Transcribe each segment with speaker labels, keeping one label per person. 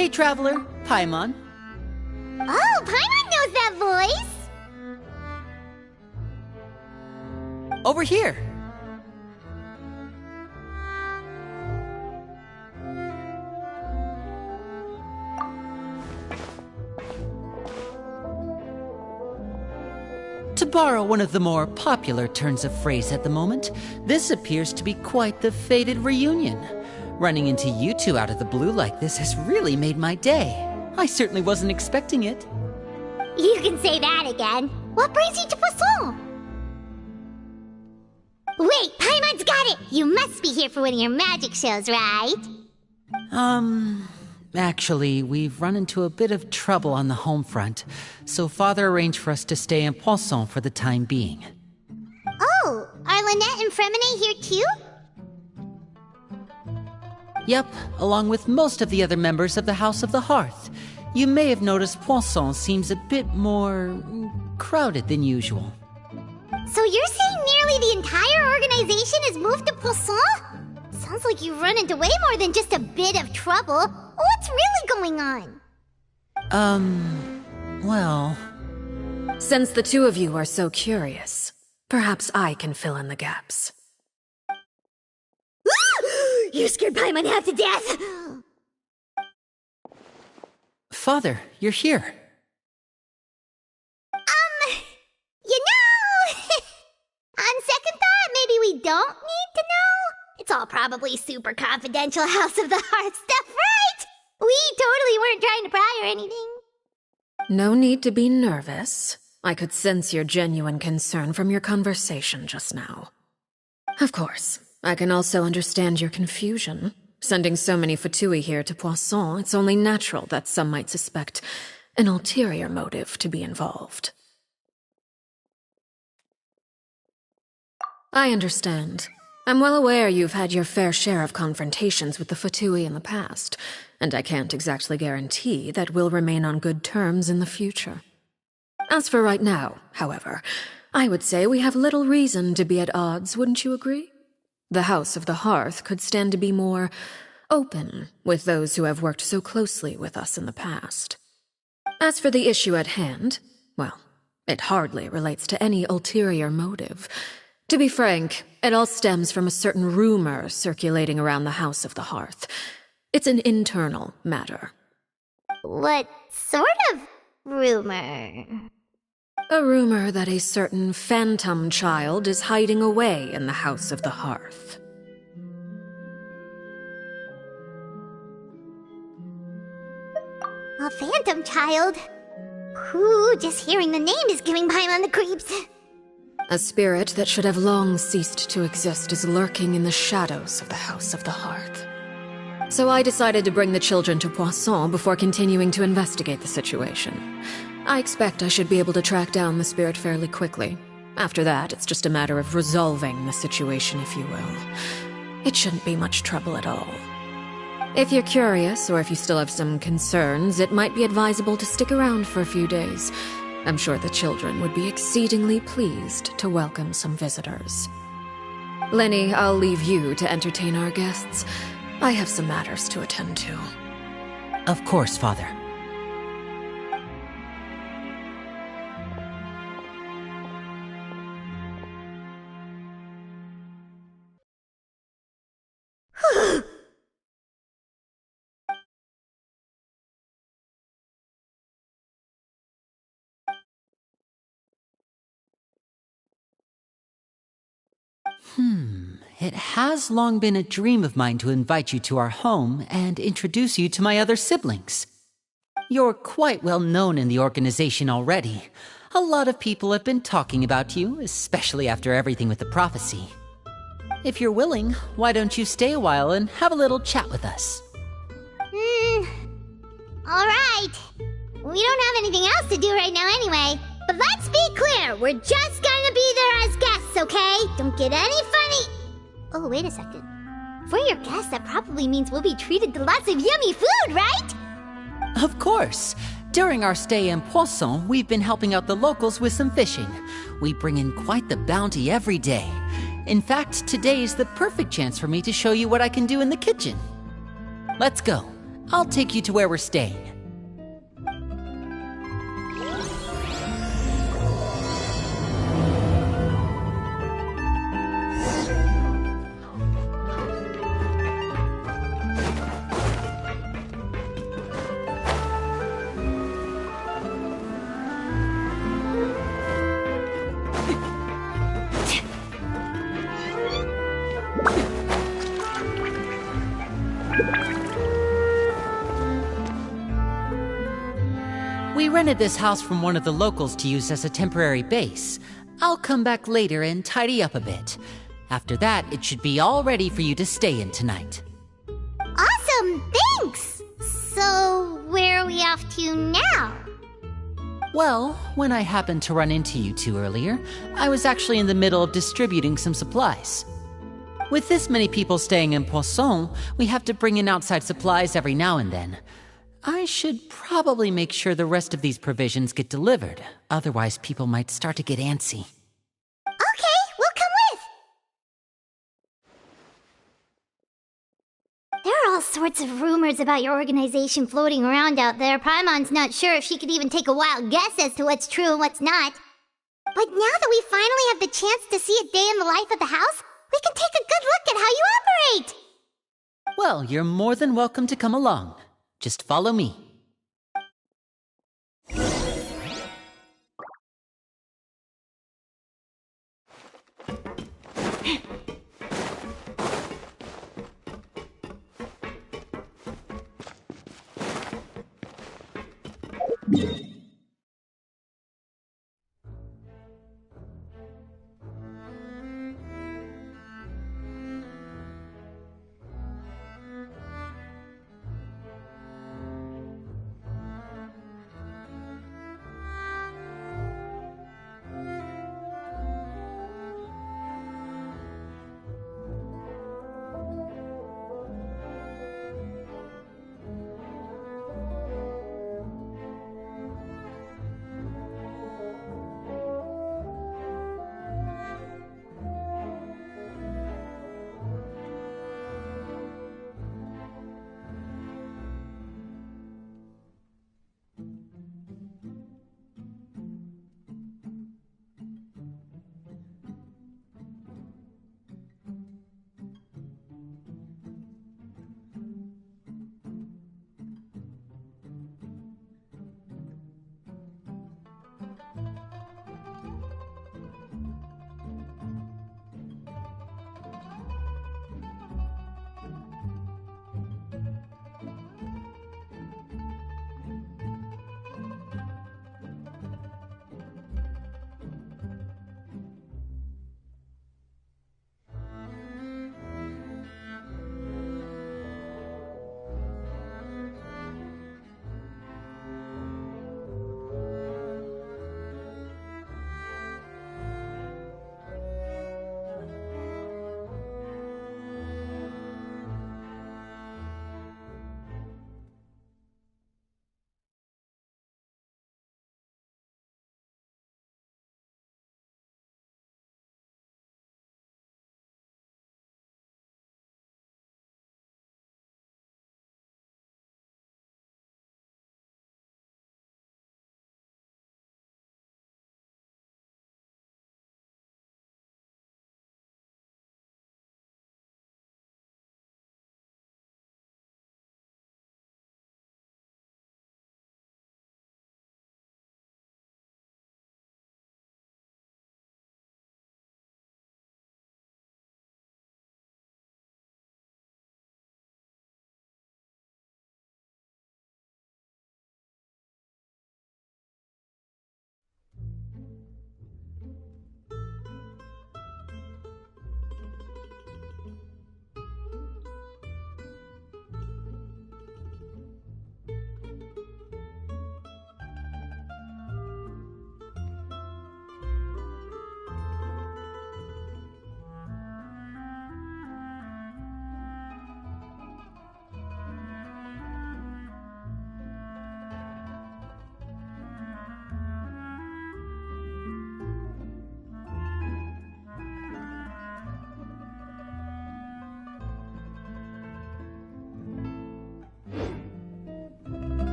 Speaker 1: Hey, Traveler. Paimon.
Speaker 2: Oh, Paimon knows that voice!
Speaker 1: Over here. To borrow one of the more popular turns of phrase at the moment, this appears to be quite the fated reunion. Running into you two out of the blue like this has really made my day. I certainly wasn't expecting it.
Speaker 2: You can say that again. What brings you to Poisson? Wait, Paimon's got it! You must be here for one of your magic shows, right?
Speaker 1: Actually, we've run into a bit of trouble on the home front, so Father arranged for us to stay in Poisson for the time being.
Speaker 2: Oh, are Lynette and Fremine here too?
Speaker 1: Yep, along with most of the other members of the House of the Hearth. You may have noticed Poisson seems a bit more crowded than usual.
Speaker 2: So you're saying nearly the entire organization has moved to Poisson? Sounds like you've run into way more than just a bit of trouble. What's really going on?
Speaker 1: Well...
Speaker 3: Since the two of you are so curious, perhaps I can fill in the gaps.
Speaker 2: You scared Paimon half to death!
Speaker 1: Father, you're here.
Speaker 2: On second thought, maybe we don't need to know? It's all probably super confidential House of the Hearth stuff, right? We totally weren't trying to pry or anything.
Speaker 3: No need to be nervous. I could sense your genuine concern from your conversation just now. Of course, I can also understand your confusion. Sending so many Fatui here to Poisson, it's only natural that some might suspect an ulterior motive to be involved. I understand. I'm well aware you've had your fair share of confrontations with the Fatui in the past, and I can't exactly guarantee that we'll remain on good terms in the future. As for right now, however, I would say we have little reason to be at odds, wouldn't you agree? The House of the Hearth could stand to be more open with those who have worked so closely with us in the past. As for the issue at hand, well, it hardly relates to any ulterior motive. To be frank, it all stems from a certain rumor circulating around the House of the Hearth. It's an internal matter.
Speaker 2: What sort of rumor?
Speaker 3: A rumor that a certain phantom child is hiding away in the House of the Hearth.
Speaker 2: A phantom child? Ooh, just hearing the name is giving Paimon the creeps.
Speaker 3: A spirit that should have long ceased to exist is lurking in the shadows of the House of the Hearth. So I decided to bring the children to Poisson before continuing to investigate the situation. I expect I should be able to track down the spirit fairly quickly. After that, it's just a matter of resolving the situation, if you will. It shouldn't be much trouble at all. If you're curious, or if you still have some concerns, it might be advisable to stick around for a few days. I'm sure the children would be exceedingly pleased to welcome some visitors. Lenny, I'll leave you to entertain our guests. I have some matters to attend to.
Speaker 1: Of course, Father. It has long been a dream of mine to invite you to our home and introduce you to my other siblings. You're quite well known in the organization already. A lot of people have been talking about you, especially after everything with the prophecy. If you're willing, why don't you stay a while and have a little chat with us?
Speaker 2: Alright. We don't have anything else to do right now anyway. But let's be clear, we're just gonna be there as guests, okay? Don't get any funny... Oh, wait a second. For your guests, that probably means we'll be treated to lots of yummy food, right?
Speaker 1: Of course. During our stay in Poisson, we've been helping out the locals with some fishing. We bring in quite the bounty every day. In fact, today is the perfect chance for me to show you what I can do in the kitchen. Let's go. I'll take you to where we're staying. We rented this house from one of the locals to use as a temporary base. I'll come back later and tidy up a bit. After that, it should be all ready for you to stay in tonight.
Speaker 2: Awesome, thanks! So, where are we off to now?
Speaker 1: Well, when I happened to run into you two earlier, I was actually in the middle of distributing some supplies. With this many people staying in Poisson, we have to bring in outside supplies every now and then. I should probably make sure the rest of these provisions get delivered, otherwise people might start to get antsy.
Speaker 2: Okay, we'll come with! There are all sorts of rumors about your organization floating around out there. Paimon's not sure if she could even take a wild guess as to what's true and what's not. But now that we finally have the chance to see a day in the life of the house, we can take a good look at how you operate!
Speaker 1: Well, you're more than welcome to come along. Just follow me.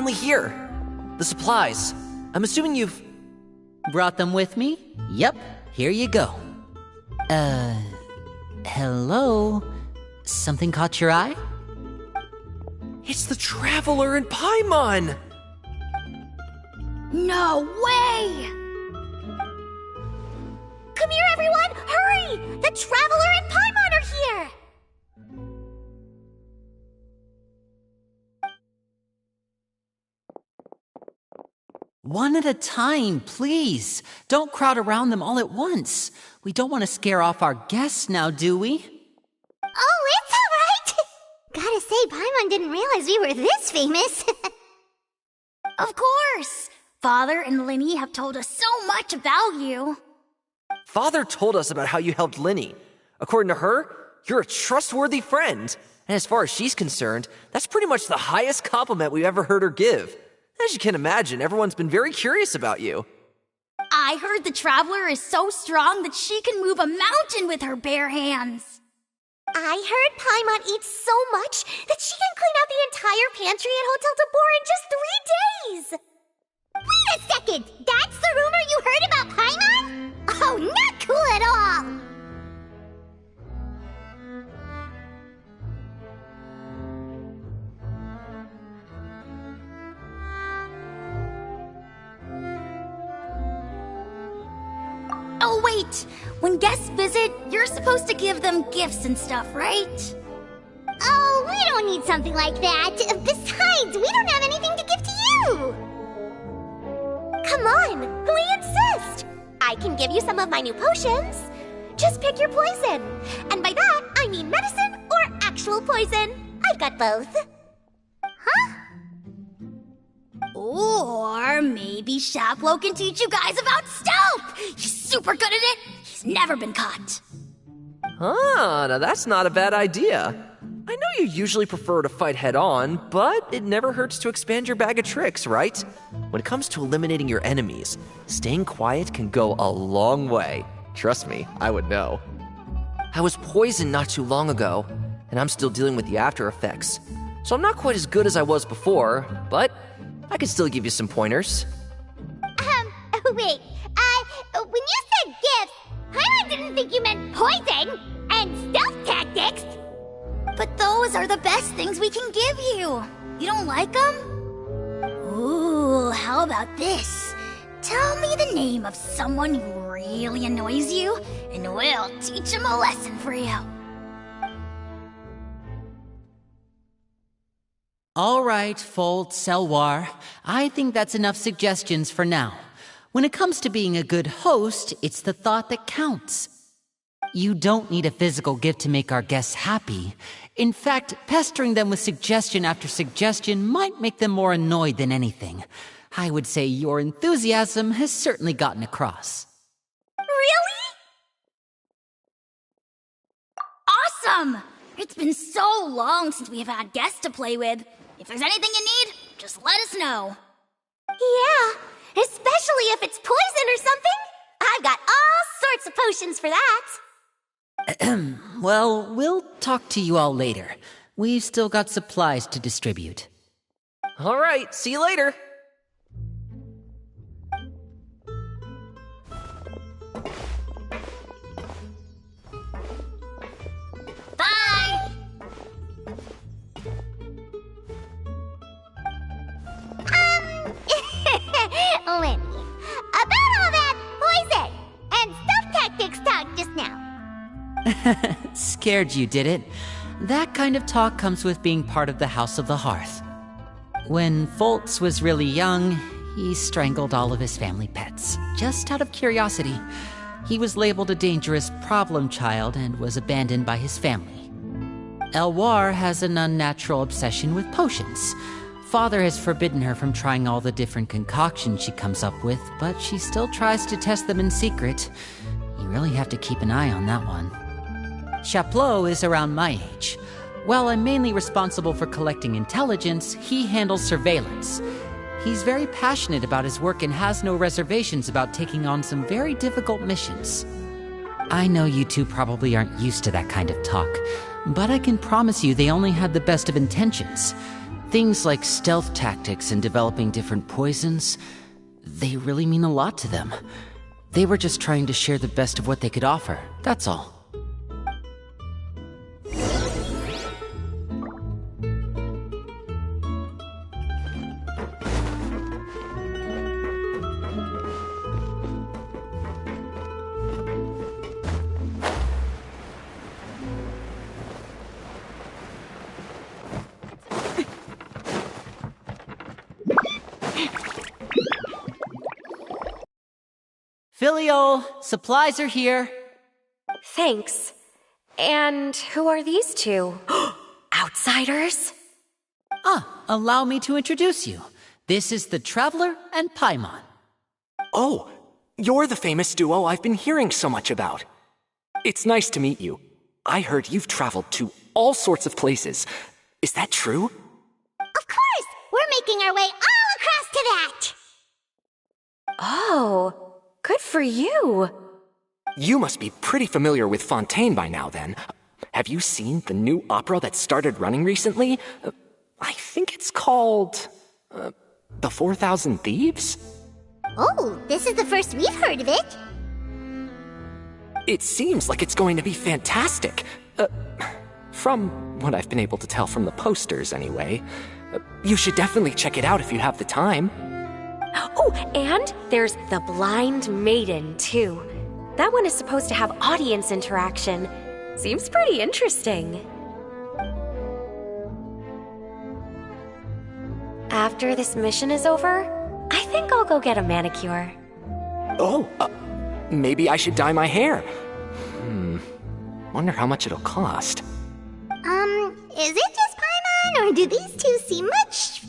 Speaker 4: finally here. The supplies. I'm assuming you've...
Speaker 1: Brought them with me? Yep, here you go. Hello? Something caught your eye?
Speaker 4: It's the Traveler in Paimon!
Speaker 2: No way! Come here, everyone! Hurry! The Traveler and Paimon are here!
Speaker 1: One at a time, please. Don't crowd around them all at once. We don't want to scare off our guests now, do we?
Speaker 2: Oh, it's all right! Gotta say, Paimon didn't realize we were this famous.
Speaker 5: Of course! Father and Linny have told us so much about you.
Speaker 4: Father told us about how you helped Linny. According to her, you're a trustworthy friend. And as far as she's concerned, that's pretty much the highest compliment we've ever heard her give. As you can imagine, everyone's been very curious about you.
Speaker 5: I heard the Traveler is so strong that she can move a mountain with her bare hands.
Speaker 2: I heard Paimon eats so much that she can clean out the entire pantry at Hotel Tabor in just 3 days! Wait a second! That's the rumor you heard about Paimon? Oh, not cool at all!
Speaker 5: Oh, wait! When guests visit, you're supposed to give them gifts and stuff, right?
Speaker 2: Oh, we don't need something like that. Besides, we don't have anything to give to you! Come on, we insist! I can give you some of my new potions. Just pick your poison. And by that, I mean medicine or actual poison. I've got both. Huh?
Speaker 5: Or maybe Shaplo can teach you guys about stealth! He's super good at it! He's never been caught.
Speaker 4: Ah, now that's not a bad idea. I know you usually prefer to fight head-on, but it never hurts to expand your bag of tricks, right? When it comes to eliminating your enemies, staying quiet can go a long way. Trust me, I would know. I was poisoned not too long ago, and I'm still dealing with the after effects. So I'm not quite as good as I was before, but I can still give you some pointers.
Speaker 2: Wait, when you said gifts, Paimon didn't think you meant poison and stealth tactics.
Speaker 5: But those are the best things we can give you. You don't like them? Ooh, how about this? Tell me the name of someone who really annoys you, and we'll teach him a lesson for you.
Speaker 1: All right, Fold, Selwar. I think that's enough suggestions for now. When it comes to being a good host, it's the thought that counts. You don't need a physical gift to make our guests happy. In fact, pestering them with suggestion after suggestion might make them more annoyed than anything. I would say your enthusiasm has certainly gotten across.
Speaker 5: Really? Awesome! It's been so long since we have had guests to play with. If there's anything you need, just let us know.
Speaker 2: Yeah, especially if it's poison or something. I've got all sorts of potions for that.
Speaker 1: Well, we'll talk to you all later. We've still got supplies to distribute.
Speaker 4: All right, see you later.
Speaker 5: Bye!
Speaker 2: Lenny, about all that poison and stealth tactics talk just now.
Speaker 1: Scared you, did it? That kind of talk comes with being part of the House of the Hearth. When Foltz was really young, he strangled all of his family pets, just out of curiosity. He was labeled a dangerous problem child and was abandoned by his family. Elwar has an unnatural obsession with potions. Father has forbidden her from trying all the different concoctions she comes up with, but she still tries to test them in secret. You really have to keep an eye on that one. Chaplot is around my age. While I'm mainly responsible for collecting intelligence, he handles surveillance. He's very passionate about his work and has no reservations about taking on some very difficult missions. I know you two probably aren't used to that kind of talk, but I can promise you they only had the best of intentions. Things like stealth tactics and developing different poisons, they really mean a lot to them. They were just trying to share the best of what they could offer, that's all. Filiol, supplies are here.
Speaker 6: Thanks. And who are these two? Outsiders?
Speaker 1: Allow me to introduce you. This is the Traveler and Paimon.
Speaker 7: Oh, you're the famous duo I've been hearing so much about. It's nice to meet you. I heard you've traveled to all sorts of places. Is that true?
Speaker 2: Of course! We're making our way all across to that!
Speaker 6: Oh, good for you.
Speaker 7: You must be pretty familiar with Fontaine by now, then. Have you seen the new opera that started running recently? I think it's called... The 4,000 Thieves?
Speaker 2: Oh, this is the first we've heard of it.
Speaker 7: It seems like it's going to be fantastic. From what I've been able to tell from the posters, anyway. You should definitely check it out if you have the time.
Speaker 6: Oh, and there's The Blind Maiden, too. That one is supposed to have audience interaction. Seems pretty interesting. After this mission is over, I think I'll go get a manicure.
Speaker 7: Oh, maybe I should dye my hair. Wonder how much it'll cost.
Speaker 2: Is it just Paimon, or do these two seem much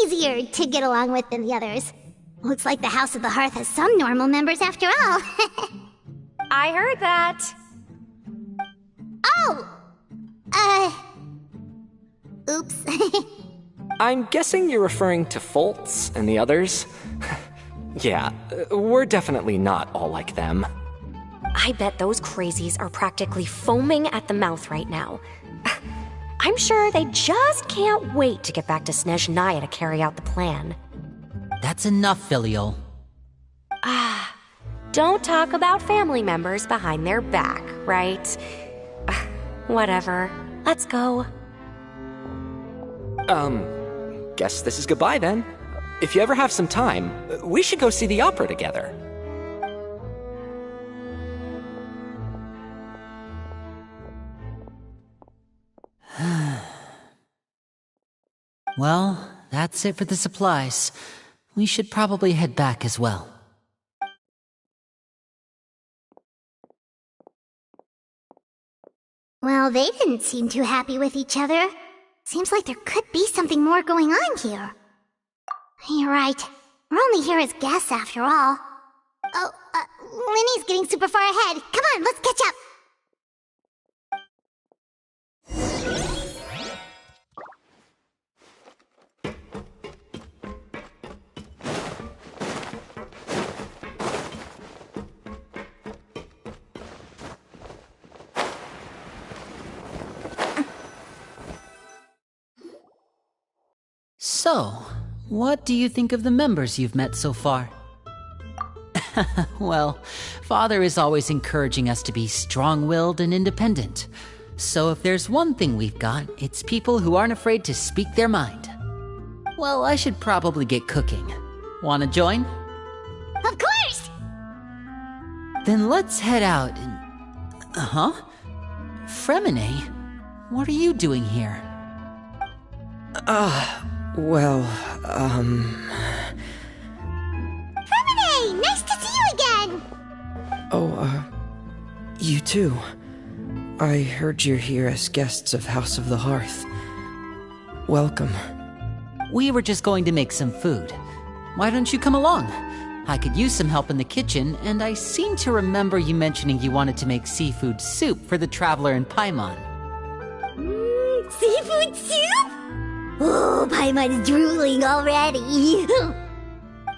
Speaker 2: easier to get along with than the others? Looks like the House of the Hearth has some normal members after all.
Speaker 6: I heard that.
Speaker 2: Oh! Oops.
Speaker 7: I'm guessing you're referring to Foltz and the others? Yeah, we're definitely not all like them.
Speaker 6: I bet those crazies are practically foaming at the mouth right now. I'm sure they just can't wait to get back to Snezhnaya to carry out the plan.
Speaker 1: That's enough, Filiol.
Speaker 6: Don't talk about family members behind their back, right? Whatever. Let's go.
Speaker 7: Guess this is goodbye then. If you ever have some time, we should go see the opera together.
Speaker 1: Well, that's it for the supplies. We should probably head back as well.
Speaker 2: Well, they didn't seem too happy with each other. Seems like there could be something more going on here. You're right. We're only here as guests after all. Oh, Winnie's getting super far ahead. Come on, let's catch up.
Speaker 1: So, what do you think of the members you've met so far? Well, Father is always encouraging us to be strong-willed and independent. So if there's one thing we've got, it's people who aren't afraid to speak their mind. Well, I should probably get cooking. Wanna join?
Speaker 2: Of course!
Speaker 1: Then let's head out and... Fremine? What are you doing here?
Speaker 2: Fremine! Nice to see you again!
Speaker 8: You too. I heard you're here as guests of House of the Hearth. Welcome.
Speaker 1: We were just going to make some food. Why don't you come along? I could use some help in the kitchen, and I seem to remember you mentioning you wanted to make seafood soup for the Traveler and Paimon.
Speaker 2: Seafood soup? Oh, Paimon's drooling already.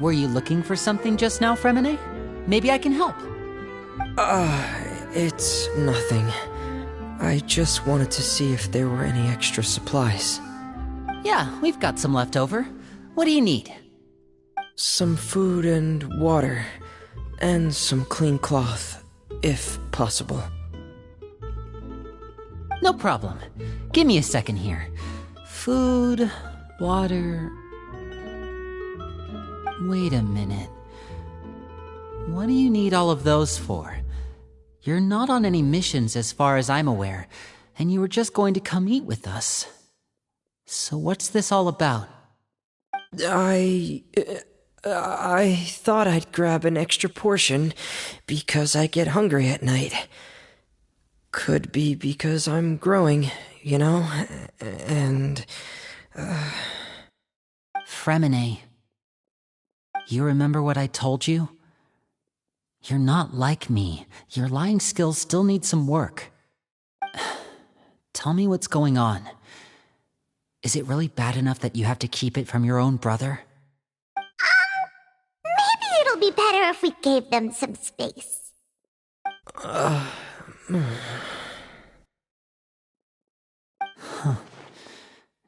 Speaker 1: Were you looking for something just now, Fremine? Maybe I can help.
Speaker 8: It's nothing. I just wanted to see if there were any extra supplies.
Speaker 1: Yeah, we've got some left over. What do you need?
Speaker 8: Some food and water, and some clean cloth, if possible.
Speaker 1: No problem. Give me a second here. Food, water... Wait a minute. What do you need all of those for? You're not on any missions as far as I'm aware, and you were just going to come eat with us. So what's this all about?
Speaker 8: I thought I'd grab an extra portion because I get hungry at night. Could be because I'm growing, you know, and...
Speaker 1: Fremine. You remember what I told you? You're not like me. Your lying skills still need some work. Tell me what's going on. Is it really bad enough that you have to keep it from your own brother?
Speaker 2: Maybe it'll be better if we gave them some space.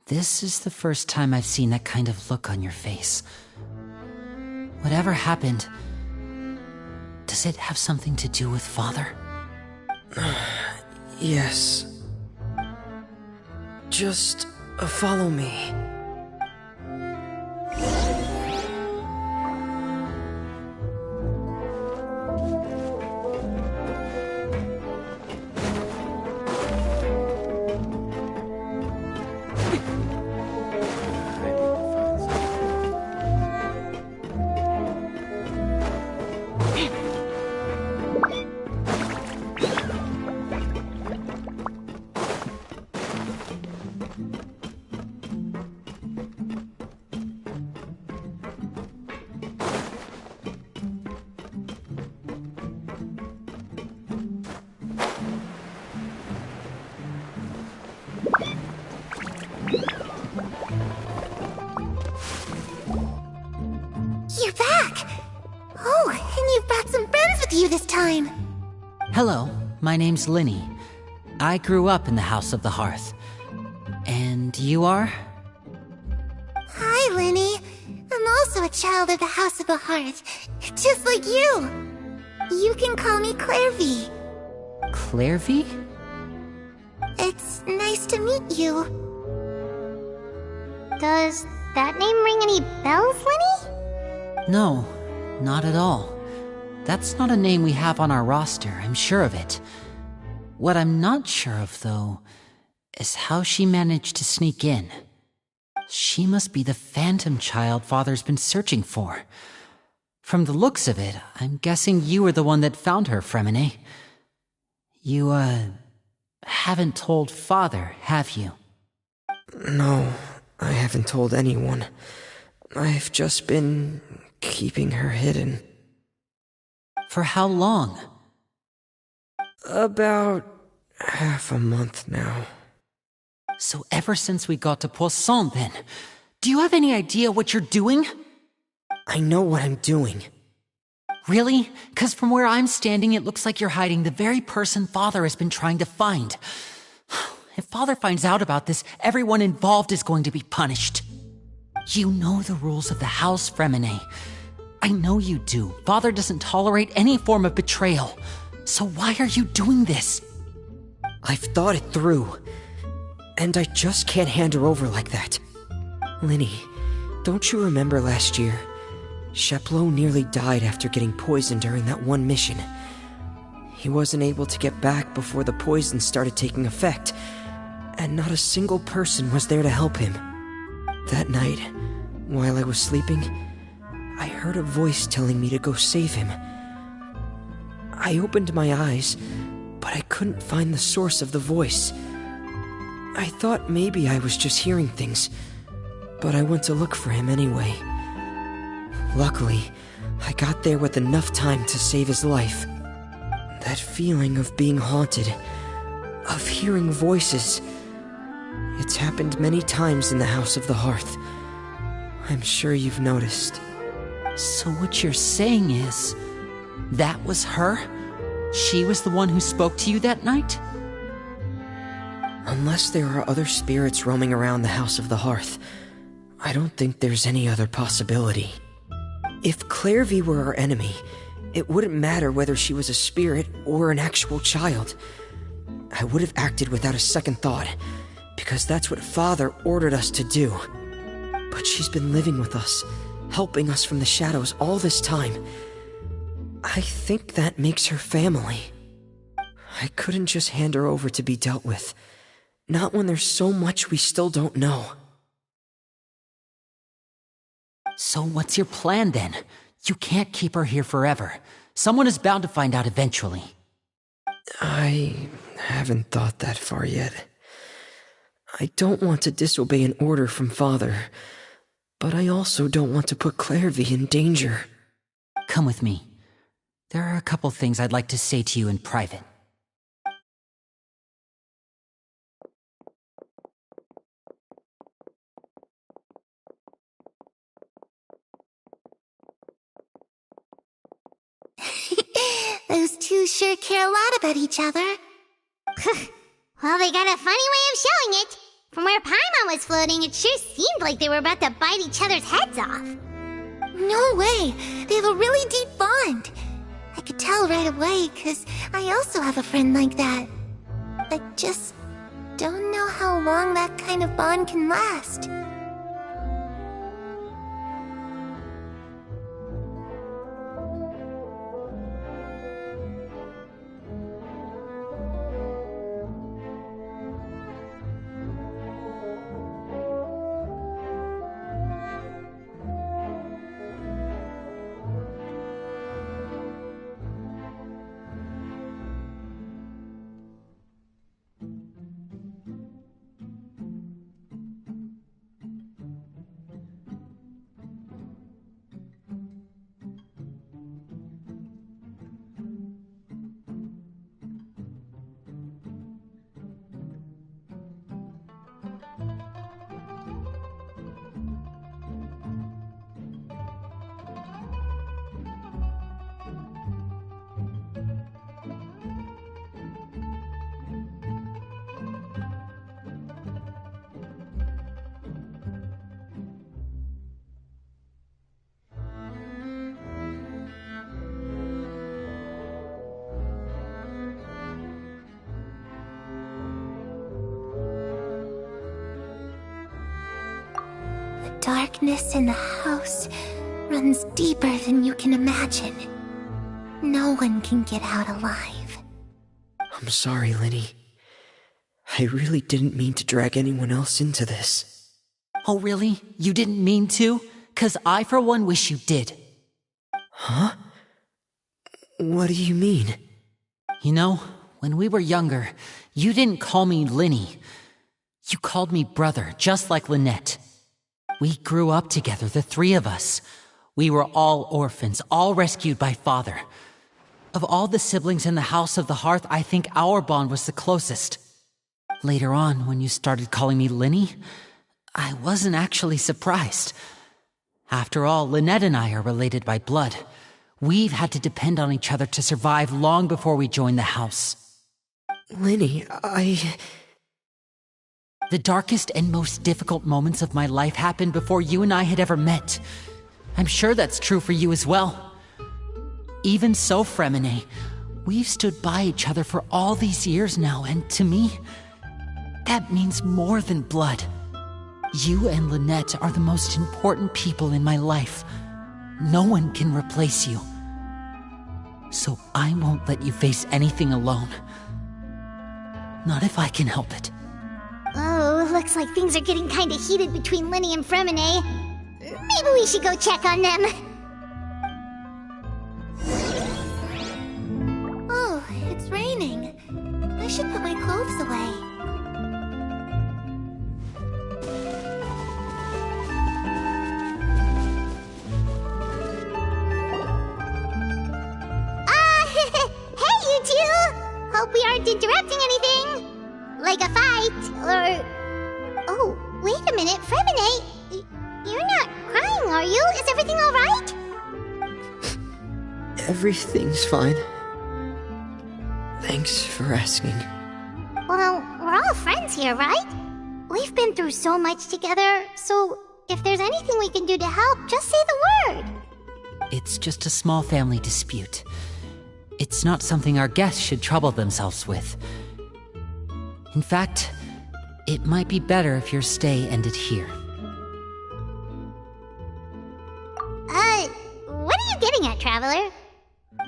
Speaker 1: This is the first time I've seen that kind of look on your face. Whatever happened, does it have something to do with Father?
Speaker 8: Yes. Just follow me.
Speaker 2: You're back! Oh, and you've brought some friends with you this time!
Speaker 1: Hello, my name's Linny. I grew up in the House of the Hearth. And you are?
Speaker 2: Hi, Linny. I'm also a child of the House of the Hearth, just like you. You can call me Clairvy.
Speaker 1: Clairvy?
Speaker 2: It's nice to meet you. Does that name ring any bells, Linny?
Speaker 1: No, not at all. That's not a name we have on our roster, I'm sure of it. What I'm not sure of, though, is how she managed to sneak in. She must be the phantom child Father's been searching for. From the looks of it, I'm guessing you were the one that found her, Fremine. You, haven't told Father, have you?
Speaker 8: No, I haven't told anyone. I've just been keeping her hidden.
Speaker 1: For how long?
Speaker 8: About half a month now.
Speaker 1: So ever since we got to Poisson, then. Do you have any idea what you're doing?
Speaker 8: I know what I'm doing.
Speaker 1: Really? 'Cause from where I'm standing, it looks like you're hiding the very person Father has been trying to find. If Father finds out about this, everyone involved is going to be punished. You know the rules of the house, Fremine. I know you do. Father doesn't tolerate any form of betrayal. So why are you doing this?
Speaker 8: I've thought it through. And I just can't hand her over like that. Linny, don't you remember last year? Sheplo nearly died after getting poisoned during that one mission. He wasn't able to get back before the poison started taking effect, and not a single person was there to help him. That night, while I was sleeping, I heard a voice telling me to go save him. I opened my eyes, but I couldn't find the source of the voice. I thought maybe I was just hearing things, but I went to look for him anyway. Luckily, I got there with enough time to save his life. That feeling of being haunted, of hearing voices, it's happened many times in the House of the Hearth. I'm sure you've noticed.
Speaker 1: So what you're saying is, that was her? She was the one who spoke to you that night?
Speaker 8: Unless there are other spirits roaming around the House of the Hearth, I don't think there's any other possibility. If Clairvy were our enemy, it wouldn't matter whether she was a spirit or an actual child. I would have acted without a second thought, because that's what Father ordered us to do. But she's been living with us, helping us from the shadows all this time. I think that makes her family. I couldn't just hand her over to be dealt with. Not when there's so much we still don't know.
Speaker 1: So what's your plan then? You can't keep her here forever. Someone is bound to find out eventually.
Speaker 8: I haven't thought that far yet. I don't want to disobey an order from Father, but I also don't want to put Clairvy in danger.
Speaker 1: Come with me. There are a couple things I'd like to say to you in private.
Speaker 2: Those two sure care a lot about each other. Well, they got a funny way of showing it. From where Paimon was floating, it sure seemed like they were about to bite each other's heads off. No way! They have a really deep bond. I could tell right away, 'cause I also have a friend like that. I just don't know how long that kind of bond can last. Darkness in the house runs deeper than you can imagine. No one can get out alive.
Speaker 8: I'm sorry, Linny. I really didn't mean to drag anyone else into this.
Speaker 1: Oh, really? You didn't mean to? 'Cause I, for one, wish you did.
Speaker 8: Huh? What do you mean?
Speaker 1: You know, when we were younger, you didn't call me Linny. You called me brother, just like Lynette. We grew up together, the three of us. We were all orphans, all rescued by Father. Of all the siblings in the House of the Hearth, I think our bond was the closest. Later on, when you started calling me Linny, I wasn't actually surprised. After all, Lynette and I are related by blood. We've had to depend on each other to survive long before we joined the house.
Speaker 8: Linny,
Speaker 1: The darkest and most difficult moments of my life happened before you and I had ever met. I'm sure that's true for you as well. Even so, Fremine, we've stood by each other for all these years now, and to me, that means more than blood. You and Lynette are the most important people in my life. No one can replace you. So I won't let you face anything alone. Not if I can help it.
Speaker 2: Oh, looks like things are getting kinda heated between Linny and Fremine. Maybe we should go check on them. Oh, it's raining. I should put my clothes away. Hey, you two! Hope we aren't interrupting anything. Like a fight, or... Oh, wait a minute, Fremine! You're not crying, are you? Is everything alright?
Speaker 8: Everything's fine. Thanks for asking.
Speaker 2: Well, we're all friends here, right? We've been through so much together, so if there's anything we can do to help, just say the word.
Speaker 1: It's just a small family dispute. It's not something our guests should trouble themselves with. In fact, it might be better if your stay ended here.
Speaker 2: What are you getting at, Traveler?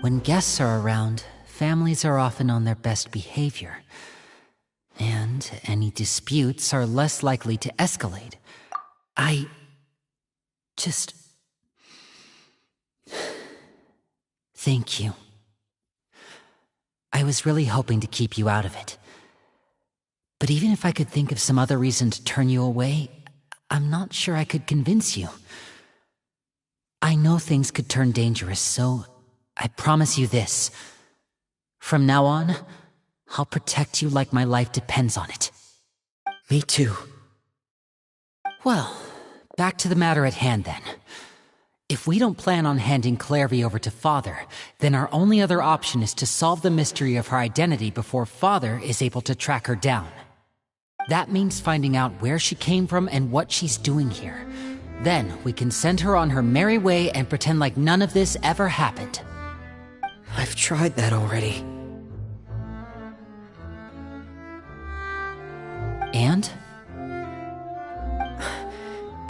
Speaker 1: When guests are around, families are often on their best behavior. And any disputes are less likely to escalate. I just... Thank you. I was really hoping to keep you out of it. But even if I could think of some other reason to turn you away, I'm not sure I could convince you. I know things could turn dangerous, so I promise you this. From now on, I'll protect you like my life depends on it.
Speaker 8: Me too.
Speaker 1: Well, back to the matter at hand then. If we don't plan on handing Clairvy over to Father, then our only other option is to solve the mystery of her identity before Father is able to track her down. That means finding out where she came from and what she's doing here. Then we can send her on her merry way and pretend like none of this ever happened.
Speaker 8: I've tried that already.
Speaker 1: And?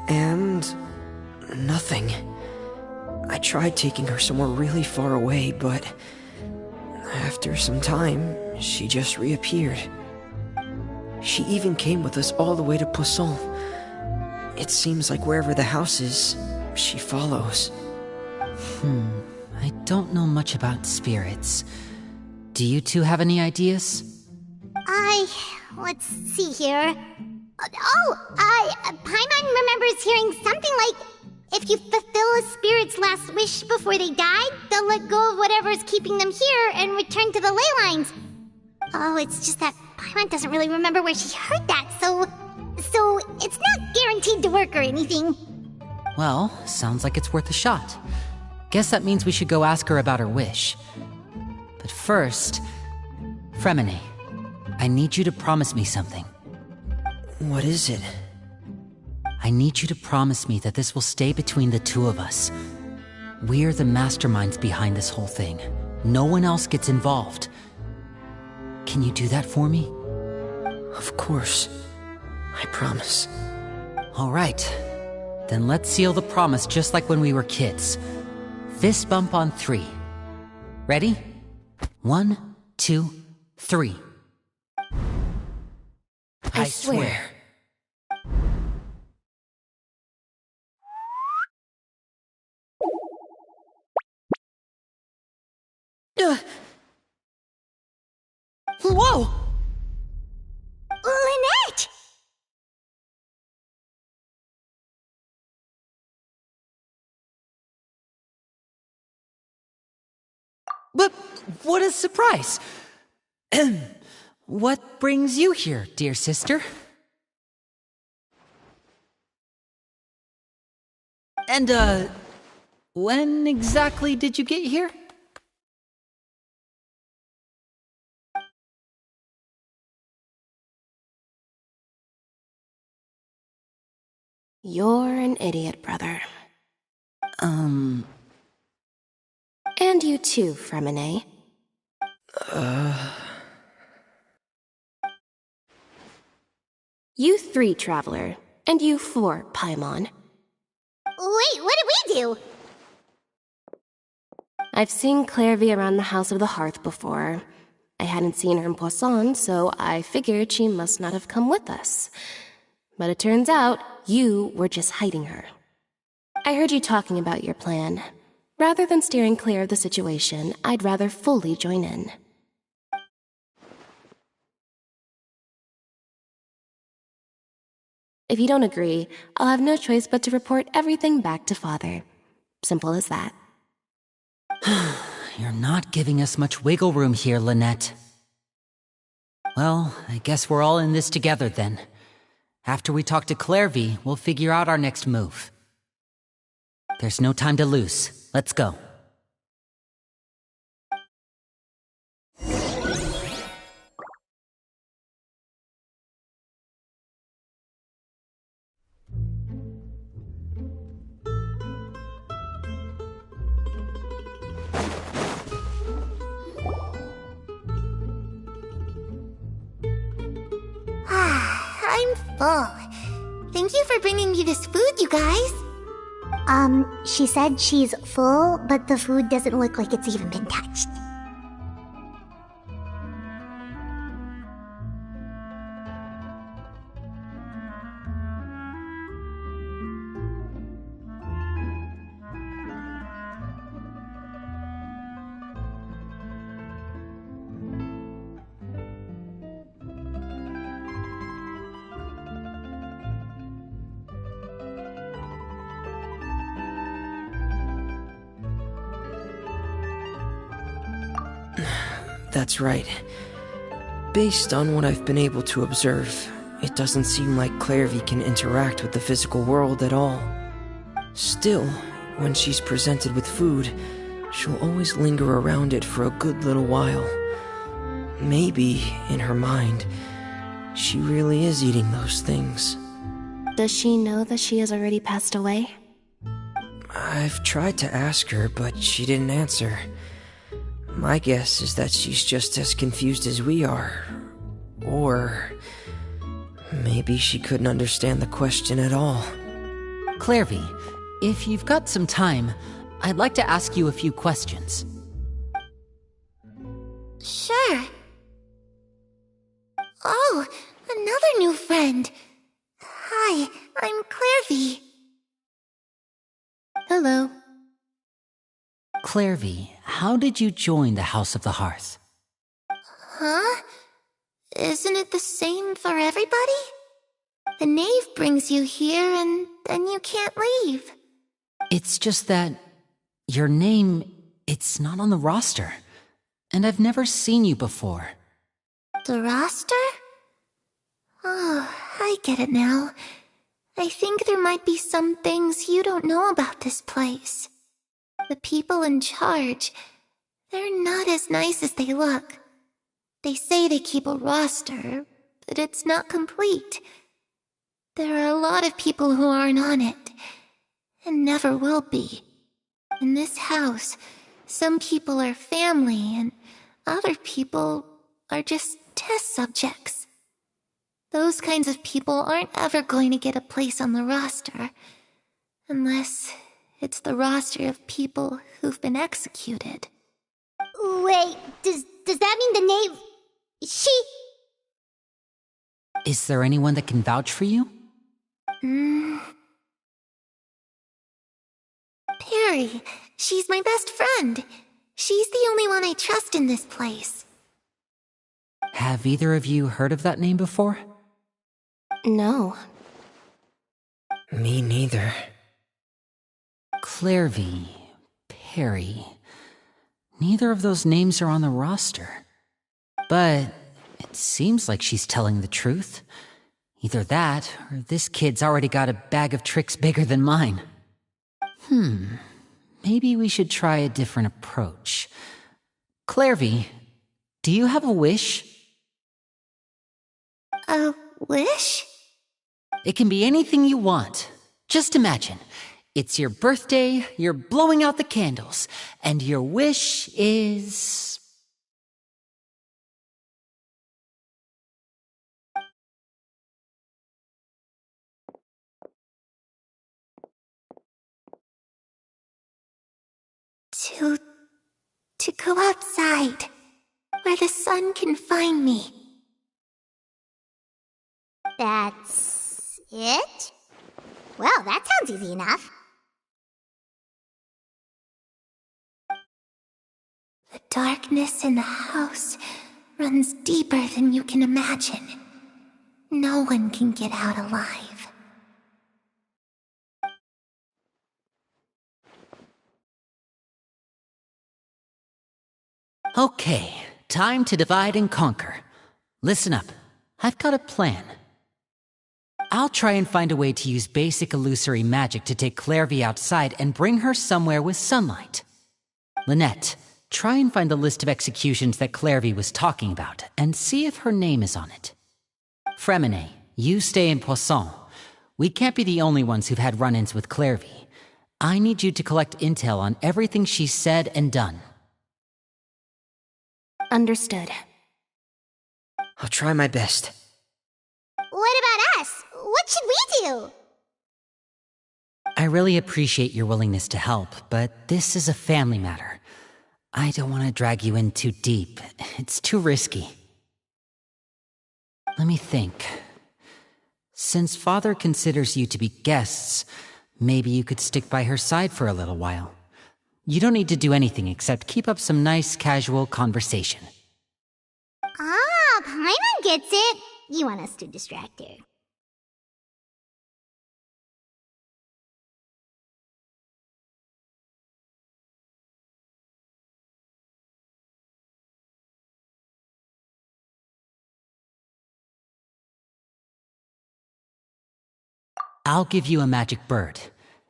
Speaker 8: And... nothing. I tried taking her somewhere really far away, but... after some time, she just reappeared. She even came with us all the way to Poisson. It seems like wherever the house is, she follows.
Speaker 1: I don't know much about spirits. Do you two have any ideas?
Speaker 2: Let's see here. Paimon remembers hearing something like, if you fulfill a spirit's last wish before they died, they'll let go of whatever's keeping them here and return to the ley lines. Oh, it's just that Paimon doesn't really remember where she heard that, so it's not guaranteed to work or anything.
Speaker 1: Well, sounds like it's worth a shot. Guess that means we should go ask her about her wish. But first, Fremine, I need you to promise me something.
Speaker 8: What is it?
Speaker 1: I need you to promise me that this will stay between the two of us. We're the masterminds behind this whole thing. No one else gets involved. Can you do that for me?
Speaker 8: Of course. I promise.
Speaker 1: All right. Then let's seal the promise just like when we were kids. Fist bump on 3. Ready? 1, 2, 3.
Speaker 8: I swear.
Speaker 1: Whoa!
Speaker 2: Lynette!
Speaker 1: But what a surprise! What brings you here, dear sister? And, when exactly did you get here?
Speaker 6: You're an idiot, brother. And you too, Fremine. You 3, Traveler. And you 4, Paimon.
Speaker 2: Wait, what did we do?
Speaker 6: I've seen Clairvy around the House of the Hearth before. I hadn't seen her in Poisson, so I figured she must not have come with us. But it turns out you were just hiding her. I heard you talking about your plan. Rather than steering clear of the situation, I'd rather fully join in. If you don't agree, I'll have no choice but to report everything back to Father. Simple as that.
Speaker 1: You're not giving us much wiggle room here, Lynette. Well, I guess we're all in this together then. After we talk to Clairvy, we'll figure out our next move. There's no time to lose. Let's go.
Speaker 5: Oh, thank you for bringing me this food, you guys.
Speaker 2: She said she's full, but the food doesn't look like it's even been touched.
Speaker 8: That's right. Based on what I've been able to observe, it doesn't seem like Clairvy can interact with the physical world at all. Still, when she's presented with food, she'll always linger around it for a good little while. Maybe, in her mind, she really is eating those things.
Speaker 6: Does she know that she has already passed away?
Speaker 8: I've tried to ask her, but she didn't answer. My guess is that she's just as confused as we are. Or maybe she couldn't understand the question at all.
Speaker 1: Clairvy, if you've got some time, I'd like to ask you a few questions.
Speaker 5: Sure. Oh, another new friend. Hi, I'm Clairvy.
Speaker 6: Hello.
Speaker 1: Clairvy, how did you join the House of the Hearth?
Speaker 5: Huh? Isn't it the same for everybody? The knave brings you here and then you can't leave.
Speaker 1: It's just that your name, it's not on the roster. And I've never seen you before.
Speaker 5: The roster? Oh, I get it now. I think there might be some things you don't know about this place. The people in charge, they're not as nice as they look. They say they keep a roster, but it's not complete. There are a lot of people who aren't on it, and never will be. In this house, some people are family, and other people are just test subjects. Those kinds of people aren't ever going to get a place on the roster, unless it's the roster of people who've been executed.
Speaker 2: Wait, does that mean the knave... She...
Speaker 1: Is there anyone that can vouch for you?
Speaker 5: Perry, she's my best friend. She's the only one I trust in this place.
Speaker 1: Have either of you heard of that name before?
Speaker 6: No.
Speaker 8: Me neither.
Speaker 1: Clairvy, Perry. Neither of those names are on the roster. But it seems like she's telling the truth. Either that, or this kid's already got a bag of tricks bigger than mine. Maybe we should try a different approach. Clairvy, do you have a wish?
Speaker 5: A wish?
Speaker 1: It can be anything you want. Just imagine. It's your birthday, you're blowing out the candles, and your wish is...
Speaker 5: To go outside, where the sun can find me.
Speaker 2: That's... it? Well, that sounds easy enough.
Speaker 5: The darkness in the house runs deeper than you can imagine. No one can get out alive.
Speaker 1: Okay, time to divide and conquer. Listen up, I've got a plan. I'll try and find a way to use basic illusory magic to take Clairvy outside and bring her somewhere with sunlight. Lynette, try and find the list of executions that Clairvy was talking about and see if her name is on it. Fremine, you stay in Poisson. We can't be the only ones who've had run-ins with Clairvy. I need you to collect intel on everything she's said and done.
Speaker 6: Understood.
Speaker 8: I'll try my best.
Speaker 2: What about us? should we do?
Speaker 1: I really appreciate your willingness to help, but this is a family matter. I don't want to drag you in too deep. It's too risky. Let me think. Since Father considers you to be guests, maybe you could stick by her side for a little while. You don't need to do anything except keep up some nice, casual conversation.
Speaker 2: Ah, Paimon gets it. You want us to distract her.
Speaker 1: I'll give you a magic bird.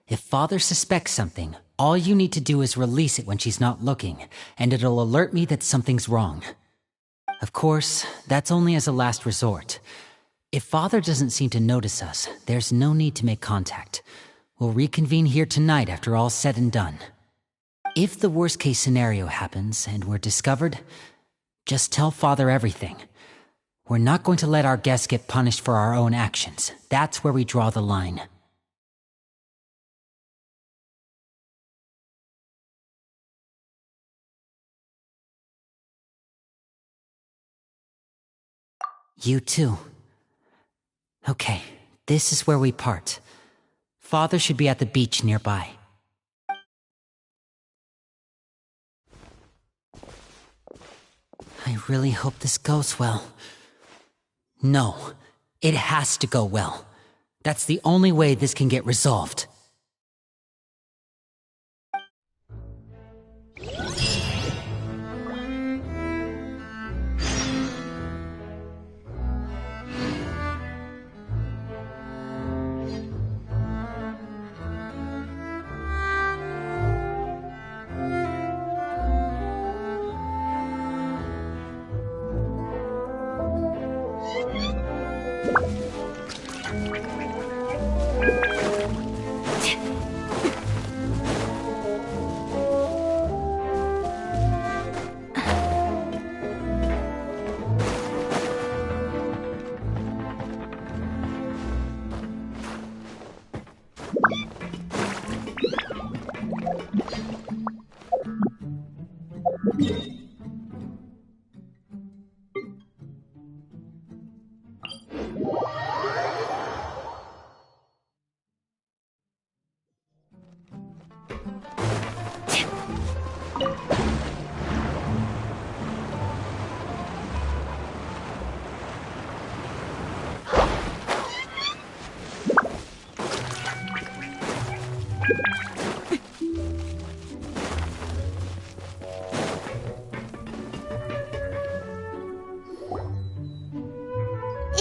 Speaker 1: If Father suspects something, all you need to do is release it when she's not looking, and it'll alert me that something's wrong. Of course, that's only as a last resort. If Father doesn't seem to notice us, there's no need to make contact. We'll reconvene here tonight after all's said and done. If the worst-case scenario happens and we're discovered, just tell Father everything. We're not going to let our guests get punished for our own actions. That's where we draw the line. You too. Okay, this is where we part. Father should be at the beach nearby. I really hope this goes well. No, it has to go well. That's the only way this can get resolved.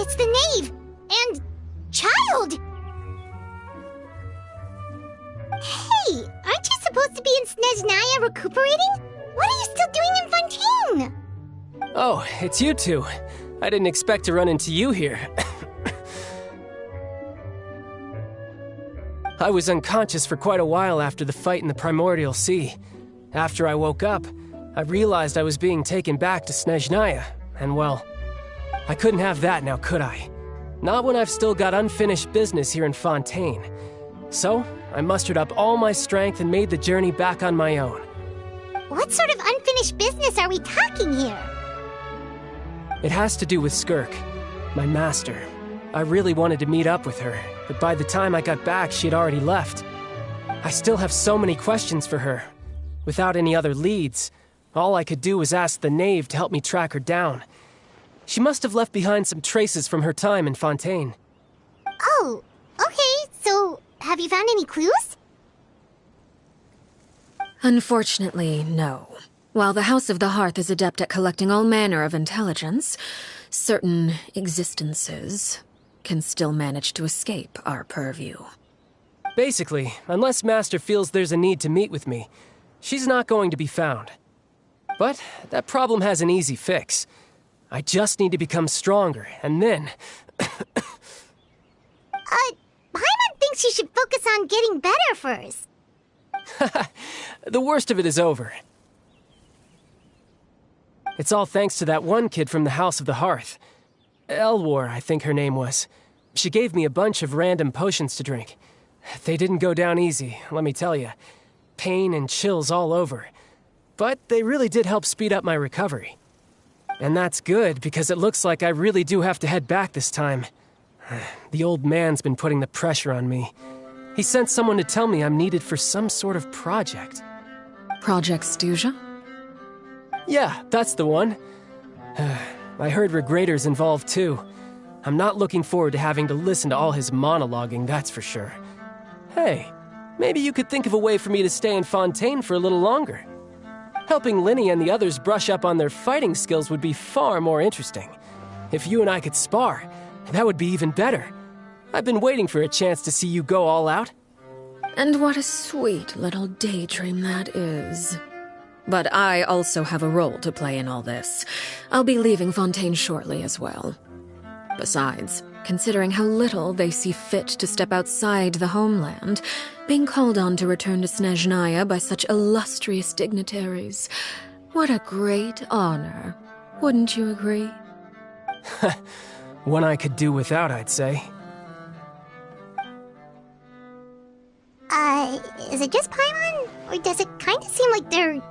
Speaker 2: It's the knave! And... child! Hey, aren't you supposed to be in Snezhnaya recuperating? What are you still doing in Fontaine?
Speaker 9: Oh, it's you two. I didn't expect to run into you here. I was unconscious for quite a while after the fight in the Primordial Sea. After I woke up, I realized I was being taken back to Snezhnaya, and well, I couldn't have that now, could I? Not when I've still got unfinished business here in Fontaine. So, I mustered up all my strength and made the journey back on my own.
Speaker 2: What sort of unfinished business are we talking here?
Speaker 9: It has to do with Skirk, my master. I really wanted to meet up with her, but by the time I got back, she had already left. I still have so many questions for her. Without any other leads, all I could do was ask the knave to help me track her down. She must have left behind some traces from her time in Fontaine.
Speaker 2: Oh, okay, so have you found any clues?
Speaker 3: Unfortunately, no. While the House of the Hearth is adept at collecting all manner of intelligence, certain existences can still manage to escape our purview.
Speaker 9: Basically, unless Master feels there's a need to meet with me, she's not going to be found. But that problem has an easy fix. I just need to become stronger, and then...
Speaker 2: Paimon thinks you should focus on getting better first.
Speaker 9: The worst of it is over. It's all thanks to that one kid from the House of the Hearth. Elwar, I think her name was. She gave me a bunch of random potions to drink. They didn't go down easy, let me tell you. Pain and chills all over. But they really did help speed up my recovery. And that's good, because it looks like I really do have to head back this time. The old man's been putting the pressure on me. He sent someone to tell me I'm needed for some sort of project.
Speaker 3: Project Stuja?
Speaker 9: Yeah, that's the one. I heard Regrader's involved too. I'm not looking forward to having to listen to all his monologuing, that's for sure. Hey, maybe you could think of a way for me to stay in Fontaine for a little longer. Helping Linny and the others brush up on their fighting skills would be far more interesting. If you and I could spar, that would be even better. I've been waiting for a chance to see you go all out.
Speaker 3: And what a sweet little daydream that is. But I also have a role to play in all this. I'll be leaving Fontaine shortly as well. Besides, considering how little they see fit to step outside the homeland, being called on to return to Snezhnaya by such illustrious dignitaries, what a great honor. Wouldn't you agree?
Speaker 9: One I could do without, I'd say.
Speaker 2: Is it just Paimon? Or does it kind of seem like they're...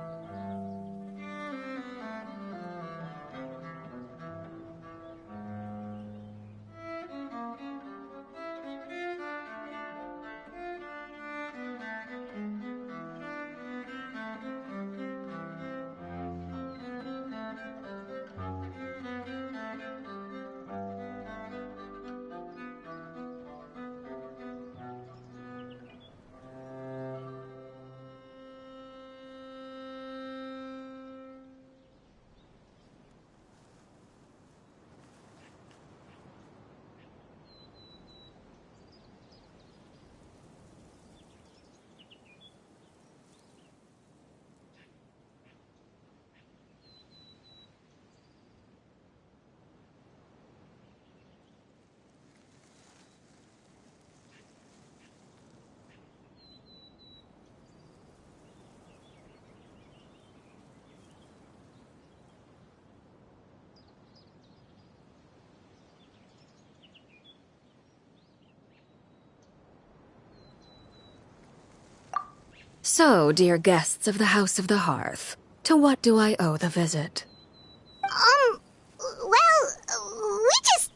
Speaker 3: So, dear guests of the House of the Hearth, to what do I owe the visit?
Speaker 2: we just...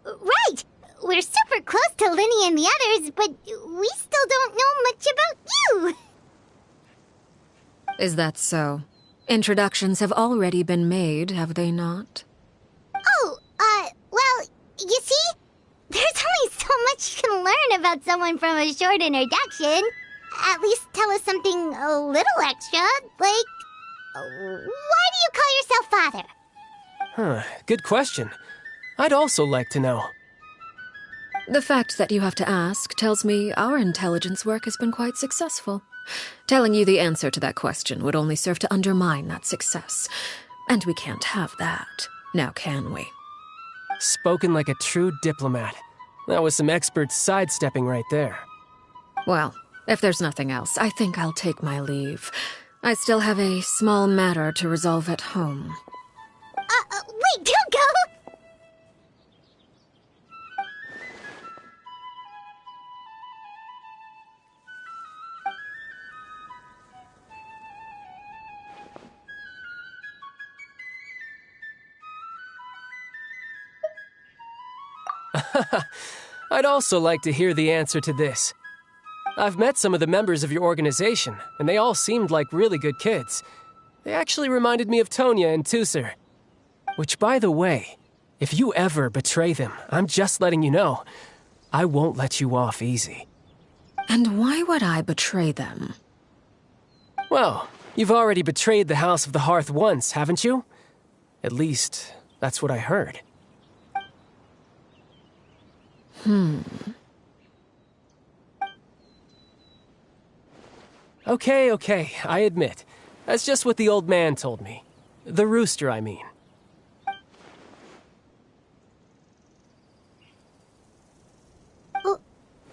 Speaker 2: Right! We're super close to Linny and the others, but we still don't know much about you!
Speaker 3: Is that so? Introductions have already been made, have they not?
Speaker 2: Oh, well, you see? There's only so much you can learn about someone from a short introduction. At least tell us something a little extra, like... Why do you call yourself father?
Speaker 9: Good question. I'd also like to know.
Speaker 3: The fact that you have to ask tells me our intelligence work has been quite successful. Telling you the answer to that question would only serve to undermine that success. And we can't have that, now can we?
Speaker 9: Spoken like a true diplomat. That was some expert sidestepping right there.
Speaker 3: Well, if there's nothing else, I think I'll take my leave. I still have a small matter to resolve at home.
Speaker 2: Wait, don't go!
Speaker 9: I'd also like to hear the answer to this. I've met some of the members of your organization, and they all seemed like really good kids. They actually reminded me of Tonya and Tusser. Which, by the way, if you ever betray them, I'm just letting you know, I won't let you off easy.
Speaker 3: And why would I betray them?
Speaker 9: Well, you've already betrayed the House of the Hearth once, haven't you? At least, that's what I heard. Okay, I admit. That's just what the old man told me. The rooster, I mean.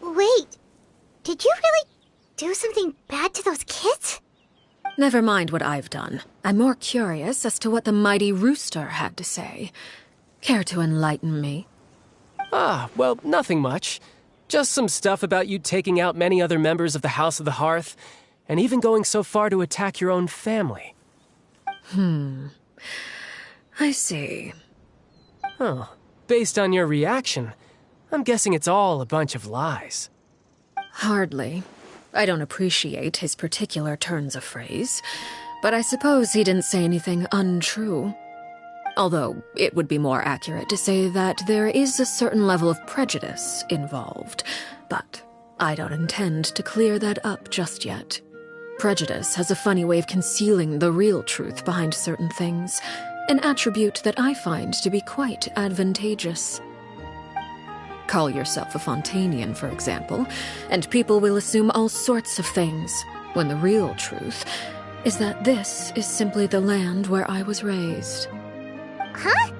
Speaker 2: Wait, did you really do something bad to those kids?
Speaker 3: Never mind what I've done. I'm more curious as to what the mighty rooster had to say. Care to enlighten me?
Speaker 9: Well, nothing much. Just some stuff about you taking out many other members of the House of the Hearth, and even going so far to attack your own family.
Speaker 3: I see.
Speaker 9: Oh, based on your reaction, I'm guessing it's all a bunch of lies.
Speaker 3: Hardly. I don't appreciate his particular turns of phrase, but I suppose he didn't say anything untrue. Although, it would be more accurate to say that there is a certain level of prejudice involved, but I don't intend to clear that up just yet. Prejudice has a funny way of concealing the real truth behind certain things, an attribute that I find to be quite advantageous. Call yourself a Fontanian, for example, and people will assume all sorts of things, when the real truth is that this is simply the land where I was raised.
Speaker 2: Huh?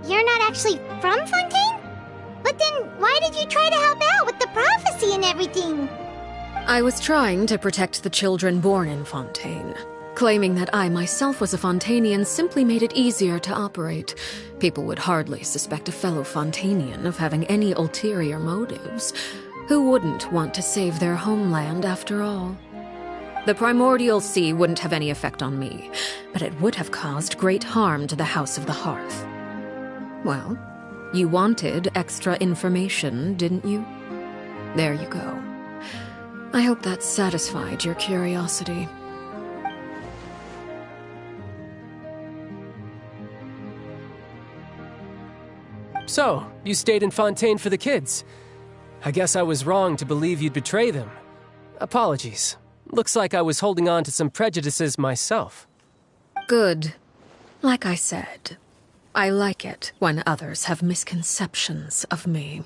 Speaker 2: You're not actually from Fontaine? But then why did you try to help out with the prophecy and everything?
Speaker 3: I was trying to protect the children born in Fontaine. Claiming that I myself was a Fontanian simply made it easier to operate. People would hardly suspect a fellow Fontanian of having any ulterior motives. Who wouldn't want to save their homeland after all? The primordial sea wouldn't have any effect on me, but it would have caused great harm to the House of the Hearth. Well, you wanted extra information, didn't you? There you go. I hope that satisfied your curiosity.
Speaker 9: So, you stayed in Fontaine for the kids. I guess I was wrong to believe you'd betray them. Apologies. Looks like I was holding on to some prejudices myself.
Speaker 3: Good. Like I said, I like it when others have misconceptions of me.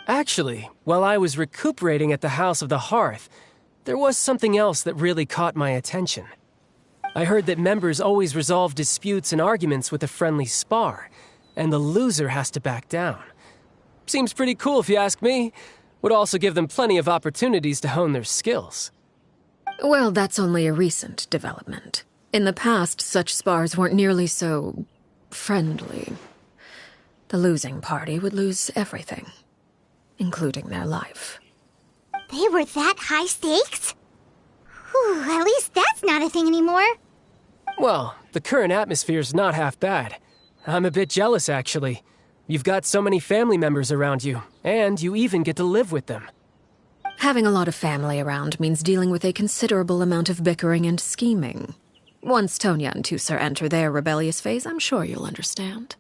Speaker 9: Actually, while I was recuperating at the House of the Hearth, there was something else that really caught my attention. I heard that members always resolve disputes and arguments with a friendly spar, and the loser has to back down. Seems pretty cool if you ask me. Would also give them plenty of opportunities to hone their skills.
Speaker 3: Well, that's only a recent development. In the past, such spars weren't nearly so friendly. The losing party would lose everything, including their life.
Speaker 2: They were that high stakes? Whew, at least that's not a thing anymore.
Speaker 9: Well, the current atmosphere's not half bad. I'm a bit jealous, actually. You've got so many family members around you, and you even get to live with them.
Speaker 3: Having a lot of family around means dealing with a considerable amount of bickering and scheming. Once Tonya and Tusser enter their rebellious phase, I'm sure you'll understand.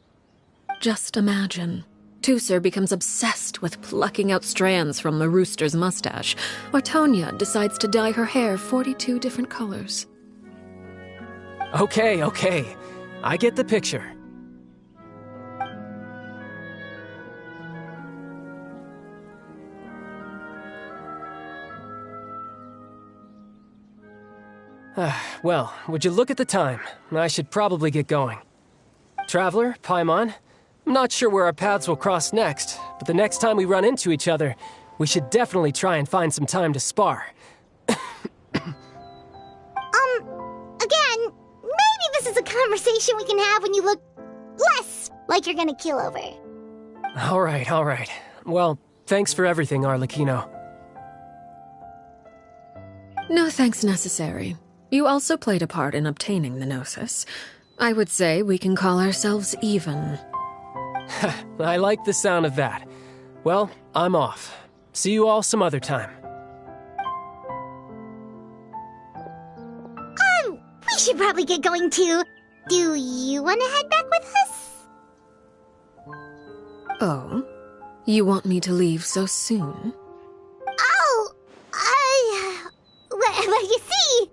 Speaker 3: Just imagine. Tusser becomes obsessed with plucking out strands from the rooster's mustache, or Tonya decides to dye her hair 42 different colors.
Speaker 9: Okay. I get the picture. Well, would you look at the time? I should probably get going. Traveler, Paimon, I'm not sure where our paths will cross next, but the next time we run into each other, we should definitely try and find some time to spar.
Speaker 2: Again, maybe this is a conversation we can have when you look less like you're gonna keel over.
Speaker 9: All right. Well, thanks for everything, Arlecchino.
Speaker 3: No thanks necessary. You also played a part in obtaining the Gnosis. I would say we can call ourselves even.
Speaker 9: I like the sound of that. Well, I'm off. See you all some other time.
Speaker 2: We should probably get going too. Do you want to head back with us?
Speaker 3: Oh? You want me to leave so soon?
Speaker 2: Oh, well, you see,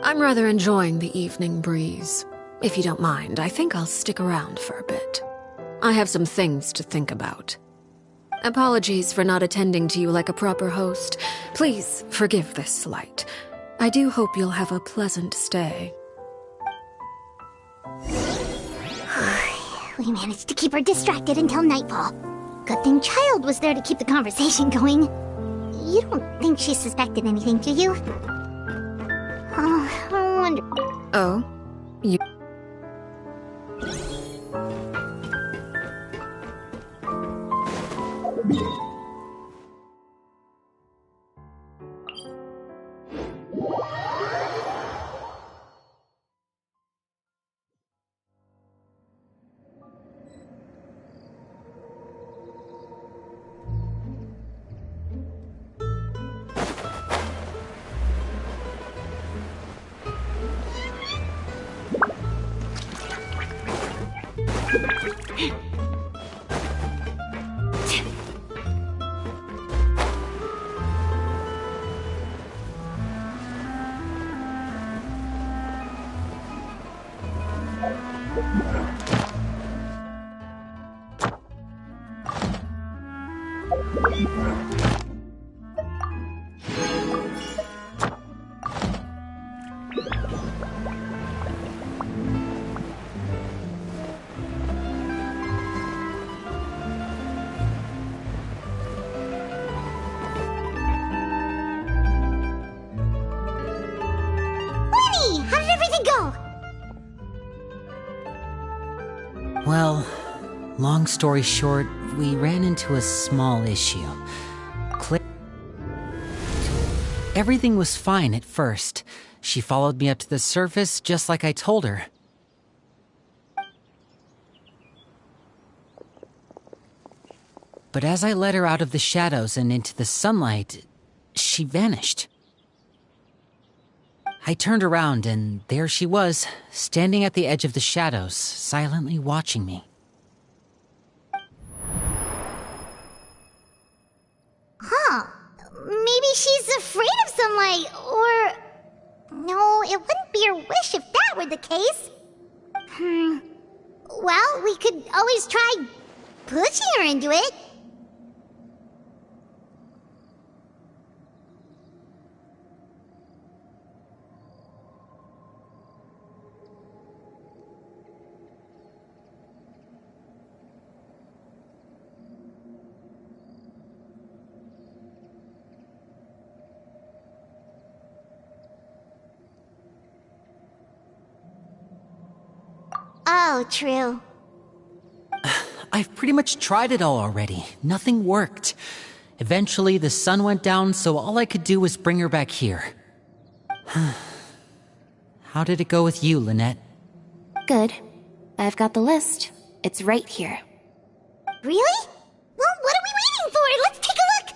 Speaker 3: I'm rather enjoying the evening breeze. If you don't mind, I think I'll stick around for a bit. I have some things to think about. Apologies for not attending to you like a proper host. Please forgive this slight. I do hope you'll have a pleasant stay.
Speaker 2: We managed to keep her distracted until nightfall. Good thing Child was there to keep the conversation going. You don't think she suspected anything, do you? Oh, I wonder...
Speaker 3: Oh? You...
Speaker 2: Lenny, how did everything go?
Speaker 1: Well, long story short, we ran into a small issue. Everything was fine at first. She followed me up to the surface just like I told her. But as I led her out of the shadows and into the sunlight, she vanished. I turned around and there she was, standing at the edge of the shadows, silently watching me.
Speaker 2: Huh. Maybe she's afraid of sunlight, or... No, it wouldn't be her wish if that were the case. Well, we could always try pushing her into it. Oh, true.
Speaker 1: I've pretty much tried it all already. Nothing worked. Eventually, the sun went down, so all I could do was bring her back here. How did it go with you, Lynette?
Speaker 6: Good. I've got the list. It's right here.
Speaker 2: Really? Well, what are we waiting for? Let's take a look!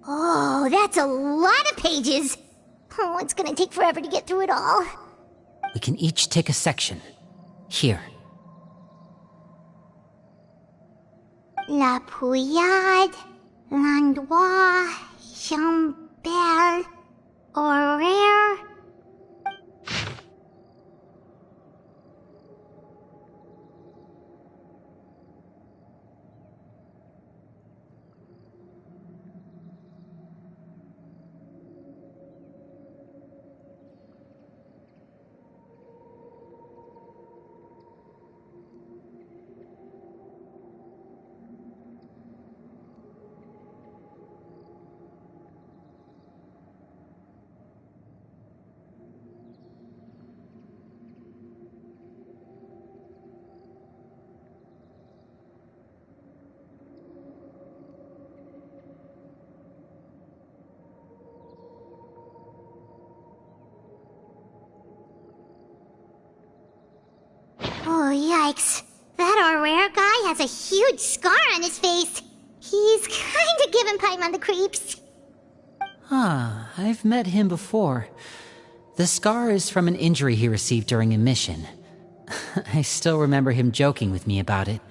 Speaker 2: Oh, that's a lot of pages. Oh, it's gonna take forever to get through it all.
Speaker 1: We can each take a section. Here.
Speaker 2: La Pouillade, l'endroit, Chambel, horaire. Oh, yikes. That rare guy has a huge scar on his face. He's kinda giving Paimon the creeps.
Speaker 1: I've met him before. The scar is from an injury he received during a mission. I still remember him joking with me about it.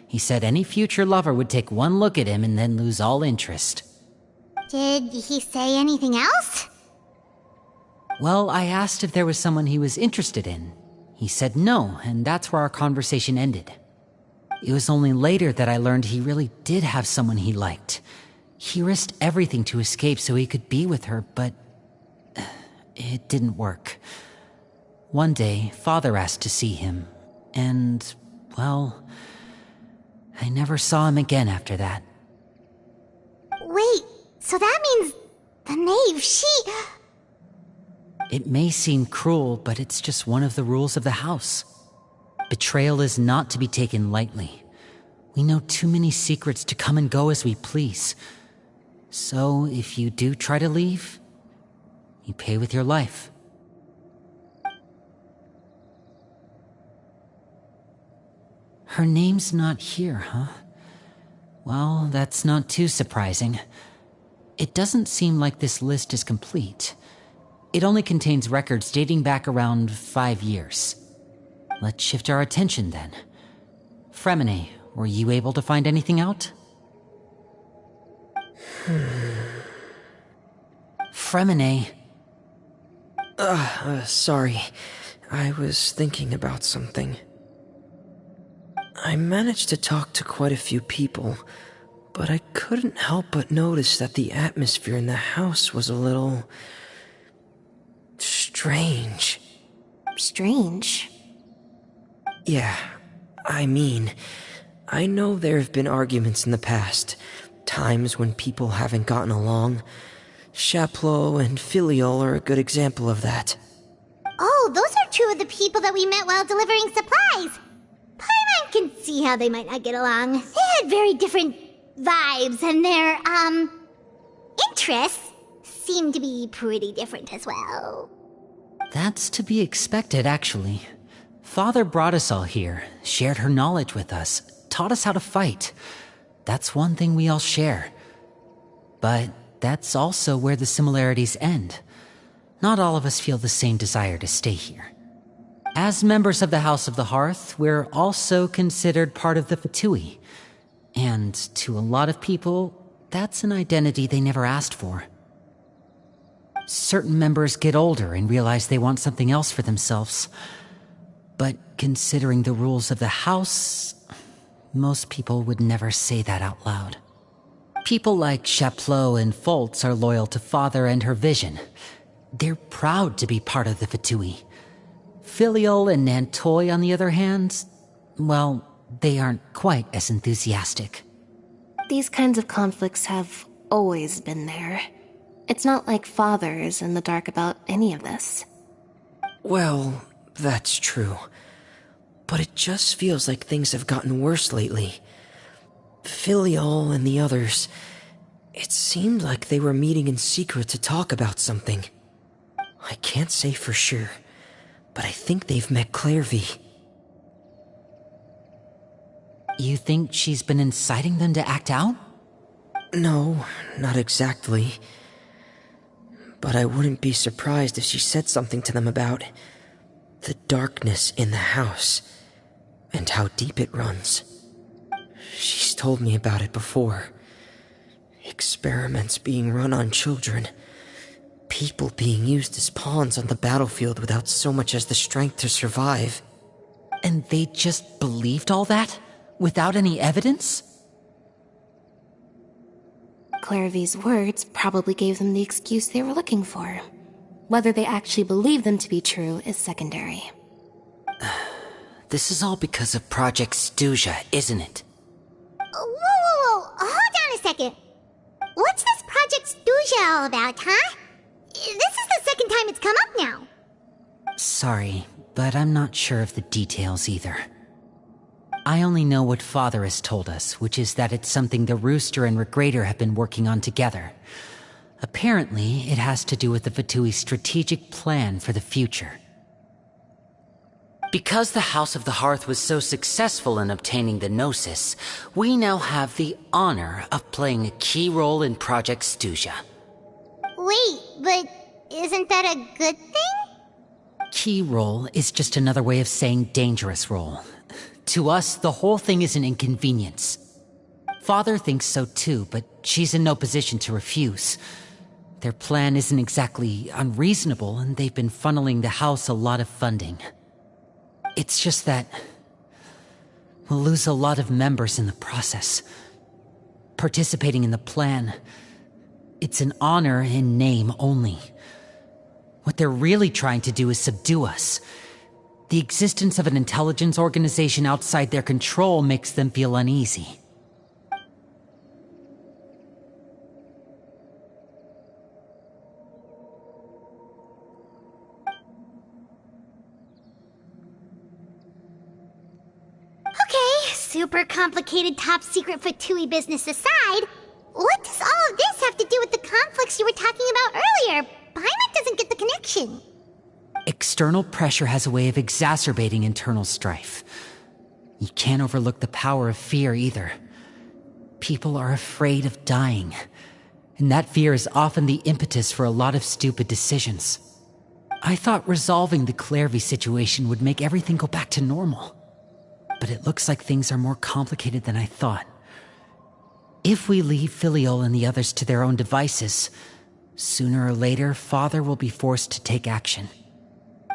Speaker 1: He said any future lover would take one look at him and then lose all interest.
Speaker 2: Did he say anything else?
Speaker 1: Well, I asked if there was someone he was interested in. He said no, and that's where our conversation ended. It was only later that I learned he really did have someone he liked. He risked everything to escape so he could be with her, but it didn't work. One day, Father asked to see him, and, well, I never saw him again after that.
Speaker 2: Wait, so that means the knave, she...
Speaker 1: It may seem cruel, but it's just one of the rules of the house. Betrayal is not to be taken lightly. We know too many secrets to come and go as we please. So, if you do try to leave, you pay with your life. Her name's not here, huh? Well, that's not too surprising. It doesn't seem like this list is complete. It only contains records dating back around 5 years. Let's shift our attention then. Fremine, were you able to find anything out? Fremine.
Speaker 8: Sorry. I was thinking about something. I managed to talk to quite a few people, but I couldn't help but notice that the atmosphere in the house was a little... strange.
Speaker 6: Strange?
Speaker 8: Yeah, I mean, I know there have been arguments in the past, times when people haven't gotten along. Chaplot and Filiol are a good example of that.
Speaker 2: Oh, those are two of the people that we met while delivering supplies. Paimon can see how they might not get along. They had very different vibes, and their, interests seem to be pretty different as well.
Speaker 1: That's to be expected, actually. Father brought us all here, shared her knowledge with us, taught us how to fight. That's one thing we all share. But that's also where the similarities end. Not all of us feel the same desire to stay here. As members of the House of the Hearth, we're also considered part of the Fatui. And to a lot of people, that's an identity they never asked for. Certain members get older and realize they want something else for themselves. But considering the rules of the house, most people would never say that out loud. People like Chaplot and Foltz are loyal to Father and her vision. They're proud to be part of the Fatui. Filiol and Nantoy, on the other hand, well, they aren't quite as enthusiastic.
Speaker 6: These kinds of conflicts have always been there. It's not like Father is in the dark about any of this.
Speaker 8: Well, that's true. But it just feels like things have gotten worse lately. Filiol and the others, it seemed like they were meeting in secret to talk about something. I can't say for sure, but I think they've met Clairvy.
Speaker 1: You think she's been inciting them to act out?
Speaker 8: No, not exactly. But I wouldn't be surprised if she said something to them about the darkness in the house and how deep it runs. She's told me about it before. Experiments being run on children. People being used as pawns on the battlefield without so much as the strength to survive.
Speaker 1: And they just believed all that? Without any evidence?
Speaker 6: Clairvy's words probably gave them the excuse they were looking for. Whether they actually believe them to be true is secondary.
Speaker 1: This is all because of Project Stuja, isn't it?
Speaker 2: Whoa. Hold on a second. What's this Project Stuja all about, huh? This is the second time it's come up now.
Speaker 1: Sorry, but I'm not sure of the details either. I only know what Father has told us, which is that it's something the Rooster and Regrader have been working on together. Apparently, it has to do with the Fatui's strategic plan for the future. Because the House of the Hearth was so successful in obtaining the Gnosis, we now have the honor of playing a key role in Project Stuja.
Speaker 2: Wait, but isn't that a good thing?
Speaker 1: Key role is just another way of saying dangerous role. To us, the whole thing is an inconvenience. Father thinks so too, but she's in no position to refuse. Their plan isn't exactly unreasonable, and they've been funneling the house a lot of funding. It's just that we'll lose a lot of members in the process. Participating in the plan, it's an honor in name only. What they're really trying to do is subdue us. The existence of an intelligence organization outside their control makes them feel uneasy.
Speaker 2: Okay, super complicated top secret Fatui business aside, what does all of this have to do with the conflicts you were talking about earlier? Paimon doesn't get the connection.
Speaker 1: External pressure has a way of exacerbating internal strife. You can't overlook the power of fear either. People are afraid of dying, and that fear is often the impetus for a lot of stupid decisions. I thought resolving the Clairvy situation would make everything go back to normal. But it looks like things are more complicated than I thought. If we leave Filiol and the others to their own devices, Sooner or later, Father will be forced to take action.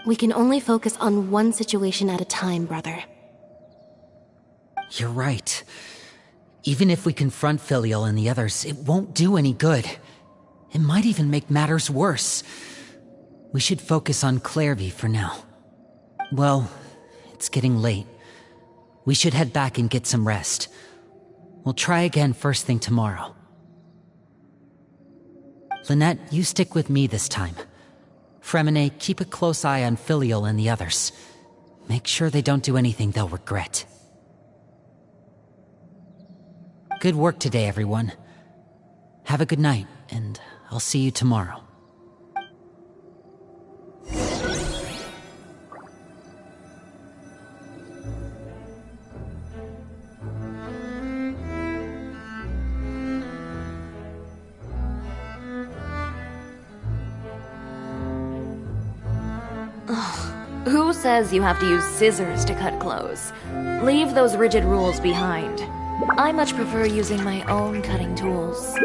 Speaker 6: We can only focus on one situation at a time, brother.
Speaker 1: You're right. Even if we confront Filial and the others, it won't do any good. It might even make matters worse. We should focus on Clairvy for now. Well, it's getting late. We should head back and get some rest. We'll try again first thing tomorrow. Lynette, you stick with me this time. Fremine, keep a close eye on Filial and the others. Make sure they don't do anything they'll regret. Good work today, everyone. Have a good night, and I'll see you tomorrow.
Speaker 10: Who says you have to use scissors to cut clothes? Leave those rigid rules behind. I much prefer using my own cutting tools.